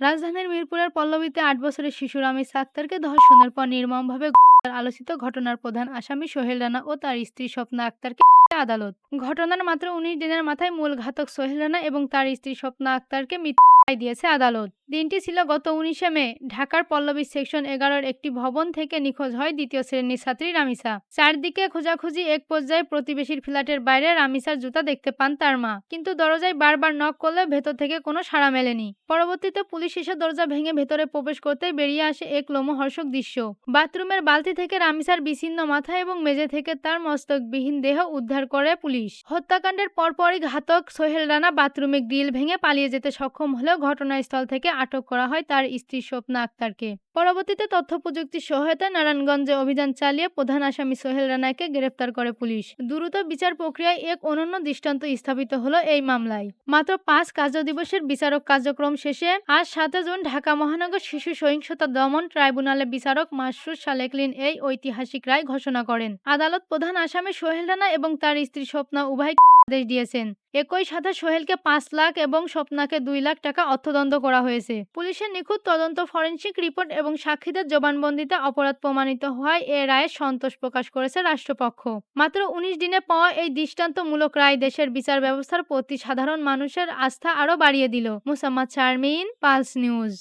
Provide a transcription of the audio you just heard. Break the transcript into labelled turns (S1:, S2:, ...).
S1: রাজধানীর মিরপুরের পল্লবীতে ৮ বছরের শিশু রামিস আক্তারকে ধর্ষণের পর নির্মমভাবে আলোচিত ঘটনার প্রধান আসামি সোহেল রানা ও তার স্ত্রী স্বপ্না আক্তারকে আদালত। ঘটনার মাত্র ১৯ দিনের মাথায় মূল ঘাতক সোহেল রানা এবং তার স্ত্রী স্বপ্না আক্তারকে মৃত্যু রায় দিয়েছে আদালত। দিনটি ছিল গত ১৯শে মে। ঢাকার পল্লবী সেকশন ১১-র একটি ভবন থেকে নিখোঁজ হয় দ্বিতীয় শ্রেণীর ছাত্রী রামিসা। চারদিকে খোঁজাখুঁজি, এক পর্যায়ে প্রতিবেশীর ফ্ল্যাটের বাইরে রামিসার জুতা দেখতে পান তার মা, কিন্তু দরজায় বারবার নক করলেও ভেতর থেকে কোনো সাড়া মেলেনি। পরবর্তীতে পুলিশ এসে দরজা ভেঙে ভেতরে প্রবেশ করতেই বেরিয়ে আসে এক লোমহর্ষক দৃশ্য। বাথরুমের বালতি থেকে রামিসার বিচ্ছিন্ন মাথা এবং মেঝে থেকে তার মস্তকবিহীন দেহ উদ্ধার করে পুলিশ। হত্যাকাণ্ডের পরপরই ঘাতক সোহেল রানা বাথরুমে গ্রিল ভেঙে পালিয়ে যেতে সক্ষম হলেও ঘটনাস্থল থেকে আটক করা হয় তার স্ত্রী স্বপ্না আক্তারকে। পরবর্তীতে তথ্য প্রযুক্তির সহায়তায় নারায়ণগঞ্জে অভিযান চালিয়ে প্রধান আসামি সোহেল রানাকে গ্রেফতার করে পুলিশ। দ্রুত বিচার প্রক্রিয়ায় এক অনন্য দৃষ্টান্ত স্থাপিত হলো এই মামলায়। মাত্র ৫ কার্যদিবসের বিচারক কার্যক্রম শেষে আজ ৭ জুন ঢাকা মহানগর শিশু সহিংসতা দমন ট্রাইব্যুনালে বিচারক মাসরুর সালেকলিন এই ঐতিহাসিক রায় ঘোষণা করেন। আদালত প্রধান আসামি সোহেল রানা এবং তার স্ত্রী স্বপ্না উভয়কে আদেশ দিয়েছেন। একই সাথে সোহেলকে ৫ লাখ এবং স্বপ্নাকে ২ লাখ টাকা অর্থদণ্ড করা হয়েছে। পুলিশের নিখুঁত তদন্ত, ফরেনসিক রিপোর্ট এবং সাক্ষীদের জবানবন্দিতে অপরাধ প্রমাণিত হওয়ায় এ রায়ে সন্তোষ প্রকাশ করেছে রাষ্ট্রপক্ষ। মাত্র ১৯ দিনে পাওয়া এই দৃষ্টান্তমূলক রায় দেশের বিচার ব্যবস্থার প্রতি সাধারণ মানুষের আস্থা আরও বাড়িয়ে দিল। Musammat Sharmin, pulse news.